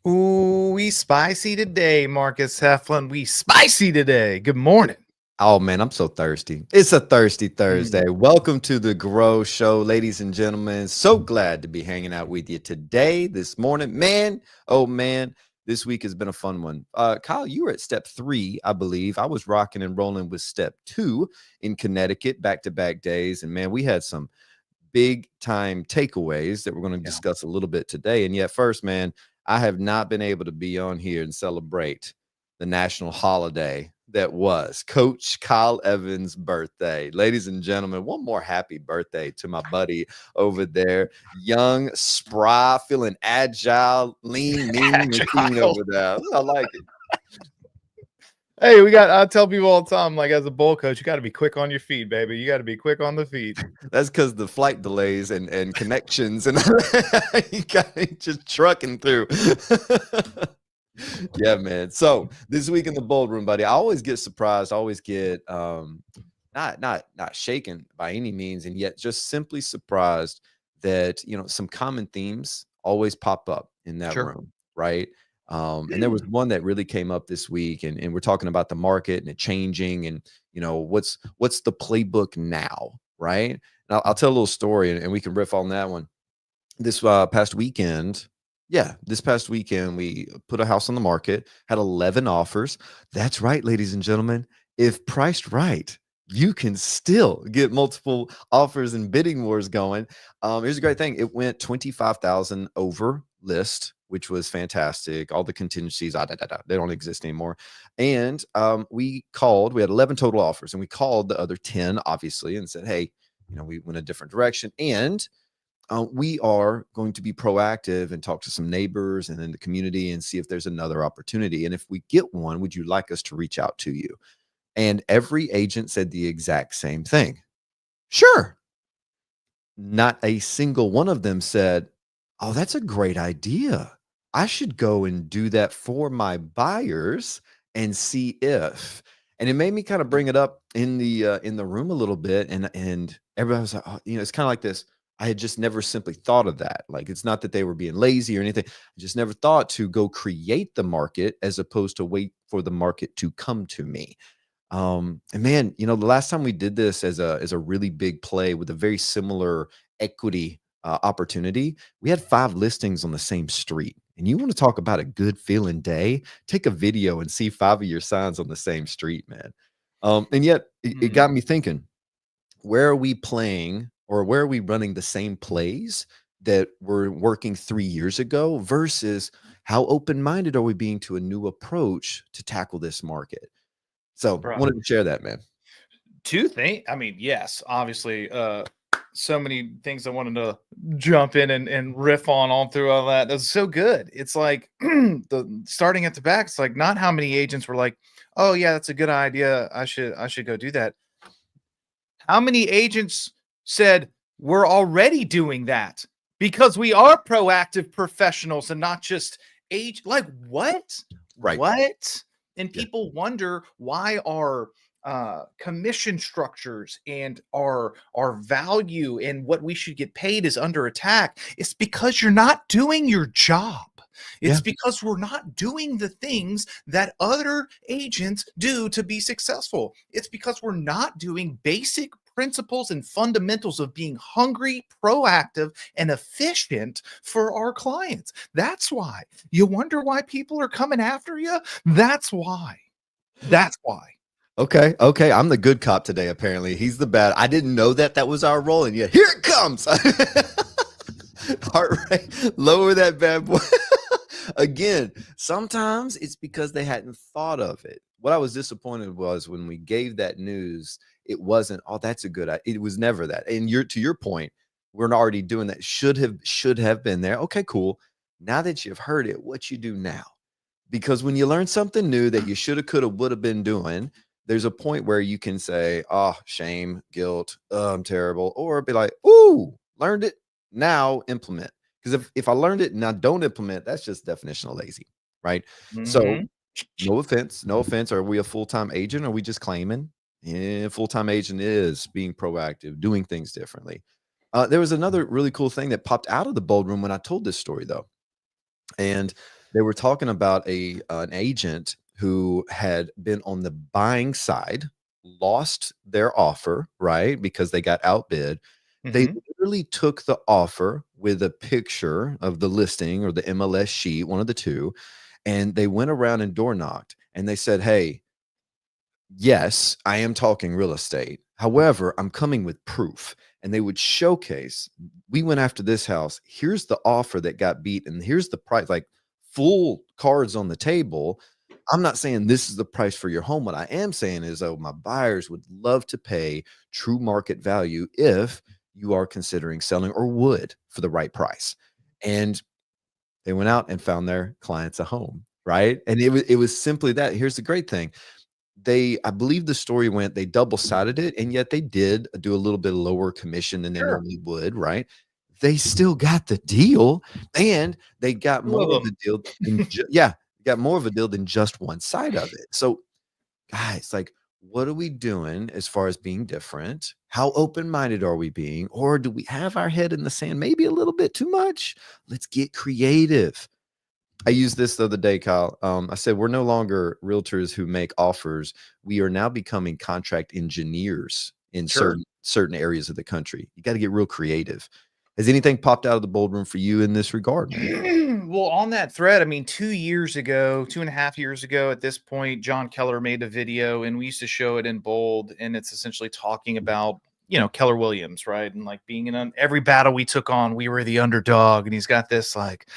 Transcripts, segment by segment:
Ooh, we spicy today, Marcus Heflin. We spicy today. Good morning. Oh man, I'm so thirsty. It's a thirsty Mm. Thursday. Welcome to the Grow Show, ladies and gentlemen. So glad to be hanging out with you today, this morning. Man, oh man, this week has been a fun one. Kyle, you were at step 3, I believe. I was rocking and rolling with step 2 in Connecticut, back-to-back days. And man, we had some big time takeaways that we're going to Yeah. discuss a little bit today. And yet, first, man, I have not been able to be on here and celebrate the national holiday that was Coach Kyle Evans' birthday. Ladies and gentlemen, one more happy birthday to my buddy over there. Young, spry, feeling agile, lean, mean machine Agile. over there. I like it. Hey, I tell people all the time, like as a bull coach, you got to be quick on your feet, baby. You got to be quick on the feet. That's because the flight delays and connections and you got just trucking through. Yeah, man. So this week in the bold room, buddy, I always get surprised. I always get not shaken by any means, and yet just simply surprised that some common themes always pop up in that Sure. room, right? And there was one that really came up this week, and we're talking about the market and it changing, and what's the playbook now, right? And I'll tell a little story, and we can riff on that one. This past weekend, yeah, this past weekend, we put a house on the market, had 11 offers. That's right, ladies and gentlemen. If priced right, you can still get multiple offers and bidding wars going. Here's a great thing. It went 25,000 over list, which was fantastic. All the contingencies, they don't exist anymore. And we had 11 total offers, and we called the other 10, obviously, and said, hey, we went a different direction. And we are going to be proactive and talk to some neighbors and in the community and see if there's another opportunity. And if we get one, would you like us to reach out to you? And every agent said the exact same thing. Sure. Not a single one of them said, oh, that's a great idea. I should go and do that for my buyers and see if. And it made me kind of bring it up in the room a little bit, and everybody was like, oh, it's kind of like this. I had just never simply thought of that. Like, it's not that they were being lazy or anything. I just never thought to go create the market as opposed to wait for the market to come to me. And man, the last time we did this as a really big play with a very similar equity opportunity, we had 5 listings on the same street. And you want to talk about a good feeling day? Take a video and see 5 of your signs on the same street, man. And yet it Mhm. got me thinking, where are we playing or where are we running the same plays that were working 3 years ago versus how open-minded are we being to a new approach to tackle this market? So, Bro. wanted to share that, man. Two things. I mean, yes, obviously, so many things I wanted to jump in and riff on all through all that. That's so good. It's like the starting at the back. It's like not how many agents were like, "Oh yeah, that's a good idea. I should go do that." How many agents said we're already doing that because we are proactive professionals and not just age? Like what? Right. What? And Yeah. people wonder why our commission structures and our value and what we should get paid is under attack. It's because you're not doing your job. Yeah. It's because we're not doing the things that other agents do to be successful. It's because we're not doing basic principles and fundamentals of being hungry, proactive, and efficient for our clients. That's why. You wonder why people are coming after you? That's why. That's why. Okay. Okay. I'm the good cop today, apparently. He's the bad. I didn't know that was our role, and yet here it comes. Heart rate, lower that bad boy. Again, sometimes it's because they hadn't thought of it. What I was disappointed was when we gave that news, it wasn't, oh, that's a good idea. It was never that. And to your point, we're already doing that. Should have been there. Okay, cool. Now that you've heard it, what you do now? Because when you learn something new that you shoulda, coulda, woulda been doing, there's a point where you can say, oh, shame, guilt, I'm terrible, or be like, ooh, learned it, now implement. Because if I learned it and I don't implement, that's just definition of lazy, right? So Mhm. no offense, no offense. Are we a full-time agent? Or are we just claiming? Yeah, full-time agent is being proactive, doing things differently. There was another really cool thing that popped out of the bold room when I told this story, though. And they were talking about an agent who had been on the buying side, lost their offer, right? Because they got outbid. They Hmm. literally took the offer with a picture of the listing or the MLS sheet, one of the two, and they went around and door knocked and they said, "Hey, yes, I am talking real estate. However, I'm coming with proof." And they would showcase, we went after this house. Here's the offer that got beat, and here's the price, like full cards on the table. I'm not saying this is the price for your home. What I am saying is, oh, my buyers would love to pay true market value if you are considering selling or would for the right price. And they went out and found their clients a home, right? And it was simply that. Here's the great thing, I believe the story went, they double-sided it, and yet they did do a little bit lower commission than they Sure. normally would, right? They still got the deal, and they got Two of more of a them. deal than yeah, got more of a deal than just one side of it. So, guys, like, what are we doing as far as being different? How open-minded are we being? Or do we have our head in the sand maybe a little bit too much? Let's get creative. I used this the other day, Kyle. I said, we're no longer realtors who make offers. We are now becoming contract engineers in Sure. certain areas of the country. You got to get real creative. Has anything popped out of the bold room for you in this regard, man? Well, on that thread, I mean, 2 years ago, 2.5 years ago at this point, John Keller made a video and we used to show it in bold. And it's essentially talking about, Keller Williams, right? And like being in every battle we took on, we were the underdog. And he's got this like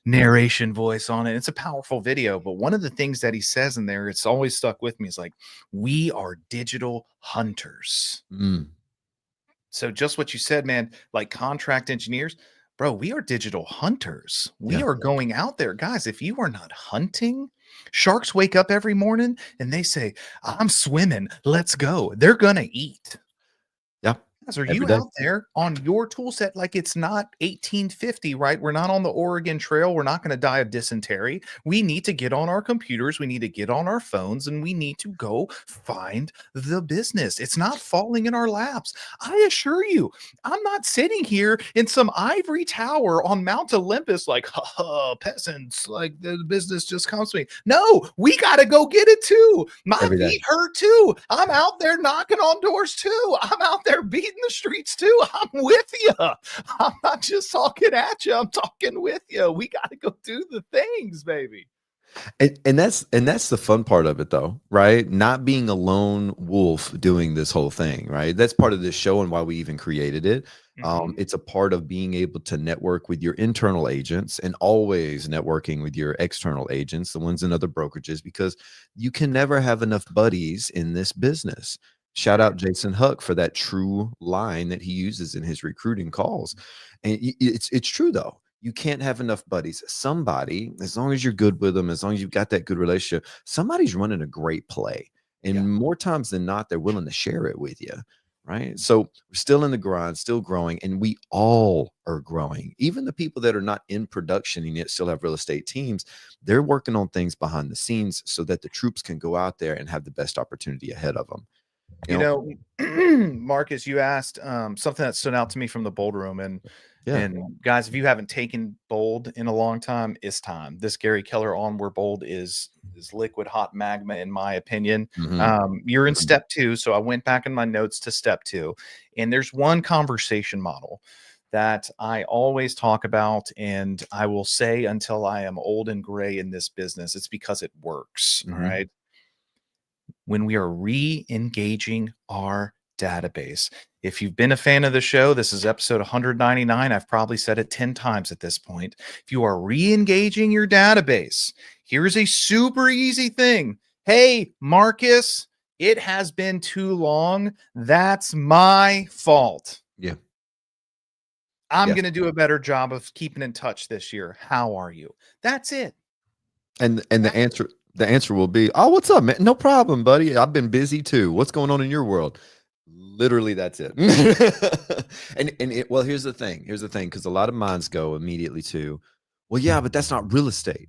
narration voice on it. It's a powerful video. But one of the things that he says in there, it's always stuck with me, is like, we are digital hunters. Mm, So just what you said, man, like contract engineers, bro, we are digital hunters. We yeah. are going out there. Guys, if you are not hunting, sharks wake up every morning and they say, I'm swimming. Let's go. They're going to eat. Yeah. Guys, are Every you day. out there on your tool set like it's not 1850, right? We're not on the Oregon Trail. We're not going to die of dysentery. We need to get on our computers. We need to get on our phones and we need to go find the business. It's not falling in our laps. I assure you, I'm not sitting here in some ivory tower on Mount Olympus like, ha, peasants, like the business just comes to me. No, we got to go get it too. My Every day. feet hurt too. I'm out there knocking on doors too. I'm out there beating the streets too. I'm with you. I'm not just talking at you. I'm talking with you. We got to go do the things, baby. And that's the fun part of it, though, right? Not being a lone wolf doing this whole thing, right? That's part of this show and why we even created it. Mhm. It's a part of being able to network with your internal agents and always networking with your external agents, the ones in other brokerages, because you can never have enough buddies in this business. Shout out Jason Huck for that true line that he uses in his recruiting calls. And it's true, though. You can't have enough buddies. Somebody, as long as you're good with them, as long as you've got that good relationship, somebody's running a great play. Yeah. And more times than not, they're willing to share it with you. Right. So we're still in the grind, still growing, and we all are growing. Even the people that are not in production and yet still have real estate teams, they're working on things behind the scenes so that the troops can go out there and have the best opportunity ahead of them. You You know, know, Marcus, you asked something that stood out to me from the bold room, and yeah. and guys, if you haven't taken bold in a long time, it's time. This Gary Keller on where bold is liquid hot magma, in my opinion. Hmm. You're in step two, so I went back in my notes to step two, and there's one conversation model that I always talk about, and I will say until I am old and gray in this business, it's because it works. All Hmm. right, when we are re-engaging our database. If you've been a fan of the show, this is episode 199. I've probably said it 10 times at this point. If you are re-engaging your database, here's a super easy thing. Hey, Marcus, it has been too long. That's my fault. Yeah. I'm Yeah. going to do a better job of keeping in touch this year. How are you? That's it. And the answer will be, "Oh, what's up, man? No problem, buddy. I've been busy too. What's going on in your world?" Literally, that's it. Well, here's the thing. Here's the thing, because a lot of minds go immediately to, "Well, yeah, but that's not real estate."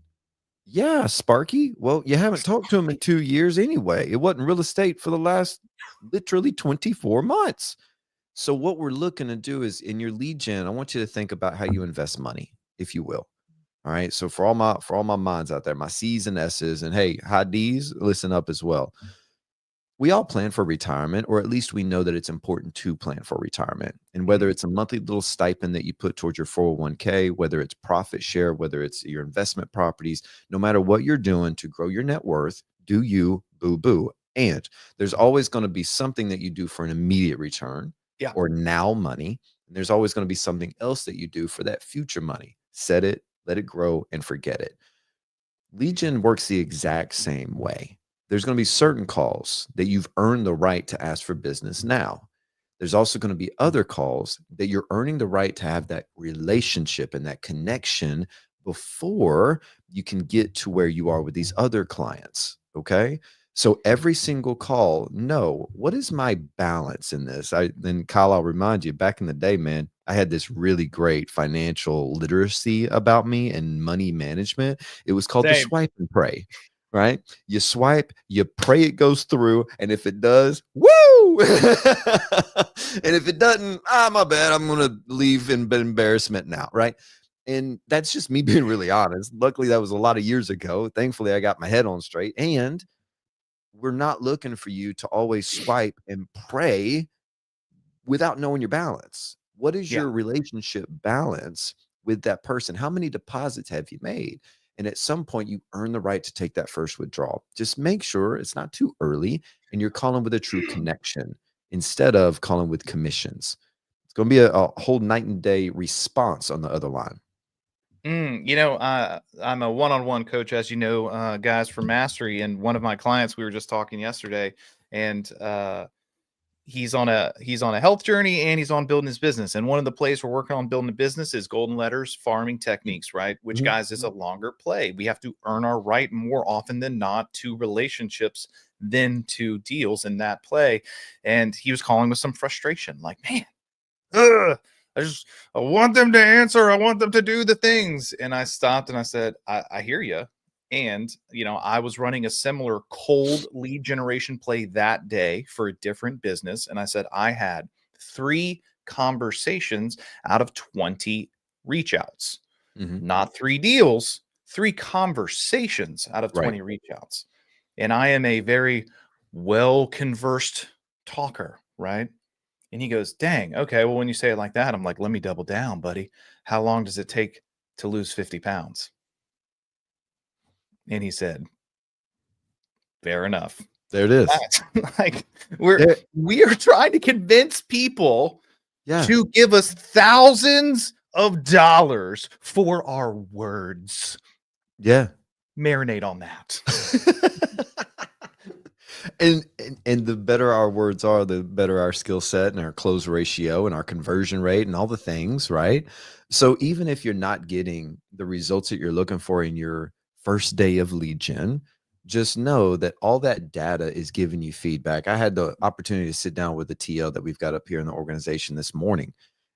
Yeah, Sparky. Well, you haven't talked to him in 2 years anyway. It wasn't real estate for the last literally 24 months. So what we're looking to do is in your lead gen, I want you to think about how you invest money, if you will. All right. So for all my minds out there, my C's and S's, and hey, high D's, listen up as well. We all plan for retirement, or at least we know that it's important to plan for retirement. And whether Mhm. it's a monthly little stipend that you put towards your 401k, whether it's profit share, whether it's your investment properties, no matter what you're doing to grow your net worth, do you boo boo. And there's always going to be something that you do for an immediate return Yeah. or now money. And there's always going to be something else that you do for that future money. Set it, let it grow, and forget it. Legion works the exact same way. There's going to be certain calls that you've earned the right to ask for business now. There's also going to be other calls that you're earning the right to have that relationship and that connection before you can get to where you are with these other clients. Okay. So every single call, no, what is my balance in this? Then Kyle, I'll remind you, back in the day, man, I had this really great financial literacy about me and money management. It was called the Same. swipe and pray, right? You swipe, you pray it goes through, and if it does, woo! And if it doesn't, my bad, I'm gonna leave in embarrassment now, right? And that's just me being really honest. Luckily, that was a lot of years ago. Thankfully, I got my head on straight. And we're not looking for you to always swipe and pray without knowing your balance. What is Yeah. your relationship balance with that person? How many deposits have you made? And at some point, you earn the right to take that first withdrawal. Just make sure it's not too early and you're calling with a true connection instead of calling with commissions. It's going to be a whole night and day response on the other line. I'm a one-on-one coach, as you know, guys for mastery. And one of my clients, we were just talking yesterday, and he's on a health journey and he's on building his business. And one of the plays we're working on building a business is golden letters farming techniques, right? Which, Mhm. guys, is a longer play. We have to earn our right more often than not to relationships than to deals in that play. And he was calling with some frustration, like, man, ugh, I want them to answer. I want them to do the things. And I stopped and I said, I hear you. And, I was running a similar cold lead generation play that day for a different business. And I said, I had 3 conversations out of 20 reach outs, Mhm. not 3 deals, 3 conversations out of Right. 20 reach outs. And I am a very well conversed talker, right? And he goes, dang, okay. Well, when you say it like that, I'm like, let me double down, buddy. How long does it take to lose 50 pounds? And he said, fair enough. There it is. Guys, like we're There, we are trying to convince people yeah. to give us thousands of dollars for our words. Yeah. Marinate on that. And the better our words are, the better our skill set and our close ratio and our conversion rate and all the things, right? So even if you're not getting the results that you're looking for in your first day of lead gen, just know that all that data is giving you feedback. I had the opportunity to sit down with the TL that we've got up here in the organization this morning.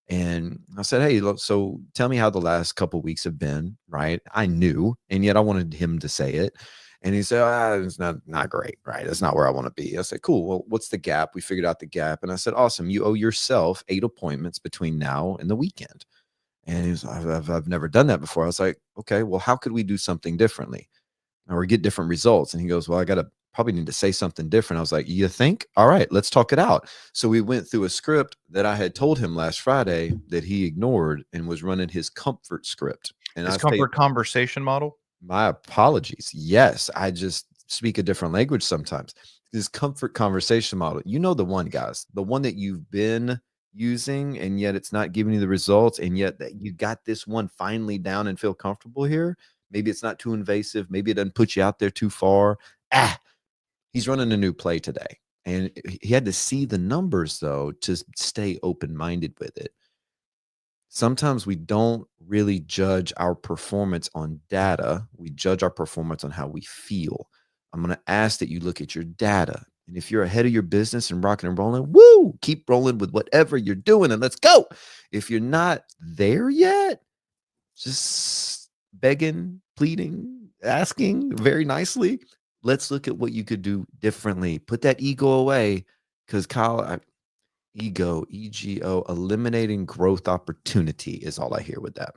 And I said, hey, look, so tell me how the last couple weeks have been, right? I knew, and yet I wanted him to say it. And he said, it's not great, right? That's not where I want to be. I said, cool. Well, what's the gap? We figured out the gap. And I said, awesome. You owe yourself 8 appointments between now and the weekend. And he was, I've never done that before. I was like, okay, well, how could we do something differently or get different results? And he goes, well, I got to probably need to say something different. I was like, you think? All right, let's talk it out. So we went through a script that I had told him last Friday that he ignored and was running his comfort script. And His I say, comfort conversation model. my apologies. Yes, I just speak a different language sometimes. This comfort conversation model, you know, the one, guys, the one that you've been using, and yet it's not giving you the results, and yet that you got this one finally down and feel comfortable here. Maybe it's not too invasive. Maybe it doesn't put you out there too far. He's running a new play today, and he had to see the numbers though to stay open minded with it. Sometimes we don't really judge our performance on data. We judge our performance on how we feel. I'm going to ask that you look at your data. And if you're ahead of your business and rocking and rolling, woo, keep rolling with whatever you're doing and let's go. If you're not there yet, just begging, pleading, asking very nicely, let's look at what you could do differently. Put that ego away because Kyle, ego, EGO, eliminating growth opportunity is all I hear with that.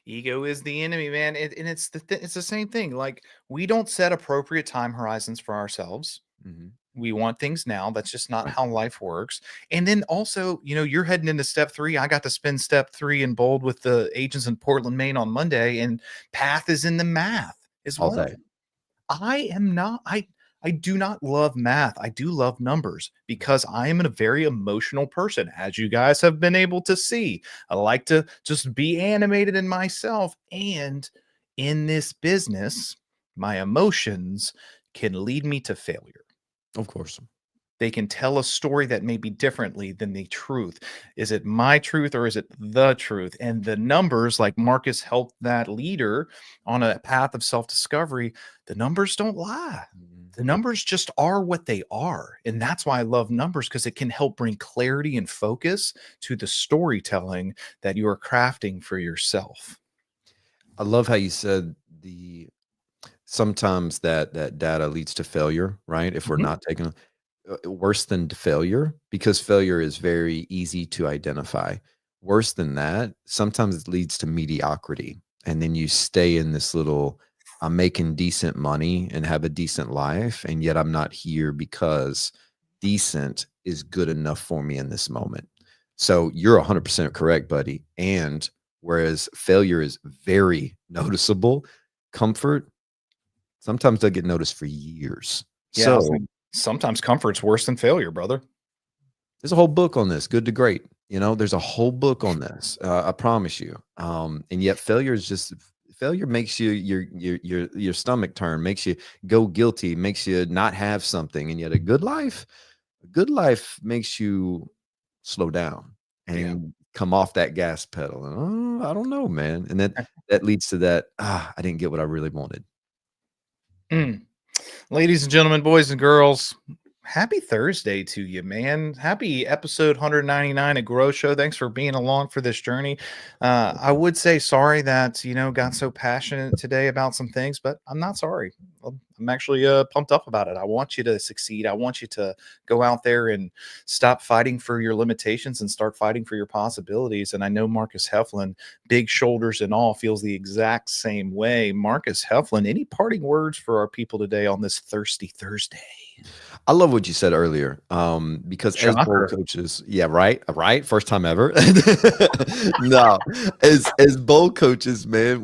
Ego is the enemy, man. And it's the same thing. Like, we don't set appropriate time horizons for ourselves. Mhm. We want things now. That's just not Right. how life works. And then also, you're heading into step 3. I got to spend step 3 in bold with the agents in Portland, Maine on Monday, and path is in the math is All one of day. them. I am not I do not love math. I do love numbers because I am a very emotional person, as you guys have been able to see. I like to just be animated in myself, and in this business, my emotions can lead me to failure. Of course. They can tell a story that may be differently than the truth. Is it my truth or is it the truth? And the numbers, like Marcus helped that leader on a path of self discovery, the numbers don't lie. Mhm. The numbers just are what they are. And that's why I love numbers, because it can help bring clarity and focus to the storytelling that you are crafting for yourself. I love how you said the sometimes that data leads to failure, right? If we're Mhm. not taking worse than failure, because failure is very easy to identify. Worse than that, sometimes it leads to mediocrity. And then you stay in this little, I'm making decent money and have a decent life. And yet I'm not here because decent is good enough for me in this moment. So you're 100% correct, buddy. And whereas failure is very noticeable, comfort sometimes they'll get noticed for years. Yeah, I'll So say sometimes comfort's worse than failure, brother. there's a whole book on this, Good to Great. There's a whole book on this. I promise you. And yet failure makes your stomach turn, makes you go guilty, makes you not have something. And yet a good life makes you slow down Yeah. and come off that gas pedal. And I don't know, man. And that leads to that. I didn't get what I really wanted. Mm. Ladies and gentlemen, boys and girls, happy Thursday to you, man. Happy episode 199 of Grow Show. Thanks for being along for this journey. I would say sorry that, got so passionate today about some things, but I'm not sorry. I'm actually pumped up about it. I want you to succeed. I want you to go out there and stop fighting for your limitations and start fighting for your possibilities. And I know Marcus Heflin, big shoulders and all, feels the exact same way. Marcus Heflin, any parting words for our people today on this Thirsty Thursday? I love what you said earlier, because as bowl Shocker. coaches, yeah, right, right, first time ever. No, as bowl coaches, man,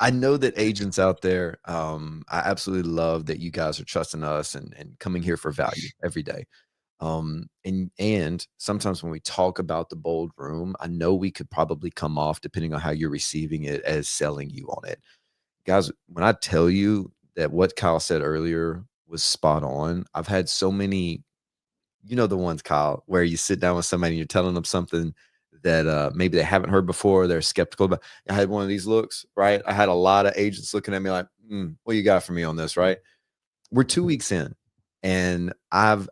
I know that agents out there, I absolutely love that you guys are trusting us and coming here for value every day. And sometimes when we talk about the bold room, I know we could probably come off, depending on how you're receiving it, as selling you on it. Guys, when I tell you that what Kyle said earlier was spot on, I've had so many, the ones, Kyle, where you sit down with somebody and you're telling them something that maybe they haven't heard before, they're skeptical about. I had one of these looks, right? I had a lot of agents looking at me like, what you got for me on this, right? We're 2 weeks in, and I've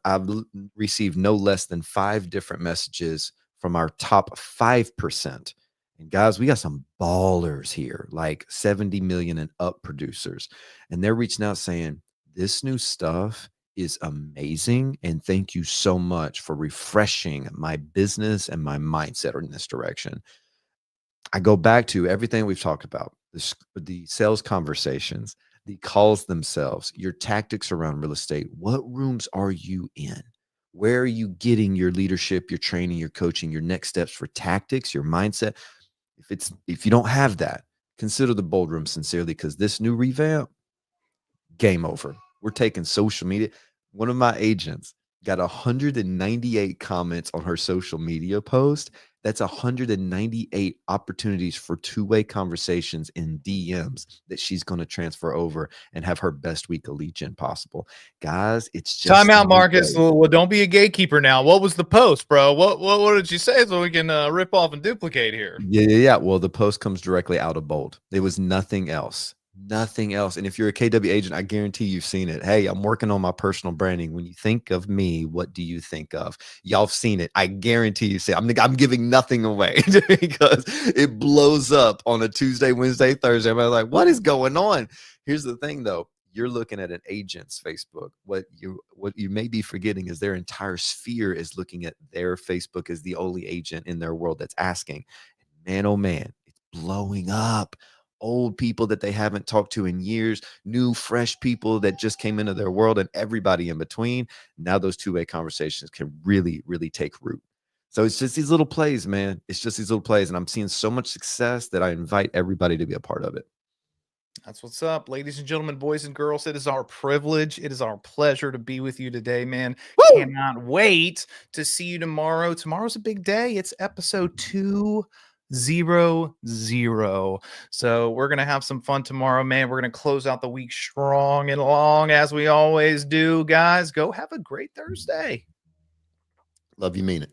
received no less than 5 different messages from our top 5%. And guys, we got some ballers here, like 70 million and up producers. And they're reaching out saying, "This new stuff is amazing, and thank you so much for refreshing my business and my mindset in this direction." I go back to everything we've talked about, the sales conversations, the calls themselves, your tactics around real estate. What rooms are you in? Where are you getting your leadership, your training, your coaching, your next steps for tactics, your mindset? If you don't have that, consider the bold room sincerely, because this new revamp, game over. We're taking social media. One of my agents got 198 comments on her social media post. That's 198 opportunities for two-way conversations in DMs that she's going to transfer over and have her best week of lead gen possible. Guys, it's Time just the out, new Marcus. day. Well, don't be a gatekeeper now. What was the post, bro? What did you say so we can rip off and duplicate here? Yeah. Well, the post comes directly out of Bold. There was nothing else. Nothing else. And if you're a KW agent, I guarantee you've seen it. Hey, I'm working on my personal branding. When you think of me, what do you think of? Y'all have seen it. I guarantee you see it. I'm giving nothing away because it blows up on a Tuesday, Wednesday, Thursday. I'm like, what is going on? Here's the thing though. You're looking at an agent's Facebook. What you may be forgetting is their entire sphere is looking at their Facebook as the only agent in their world that's asking. Man, oh man, it's blowing up. Old people that they haven't talked to in years, new, fresh people that just came into their world, and everybody in between. Now those two-way conversations can really, really take root. So it's just these little plays, man. It's just these little plays. And I'm seeing so much success that I invite everybody to be a part of it. That's what's up, ladies and gentlemen, boys and girls. It is our privilege. It is our pleasure to be with you today, man. Woo! Cannot wait to see you tomorrow. Tomorrow's a big day. It's episode 200. So we're going to have some fun tomorrow, man. We're going to close out the week strong and long as we always do. Guys, go have a great Thursday. Love you, mean it.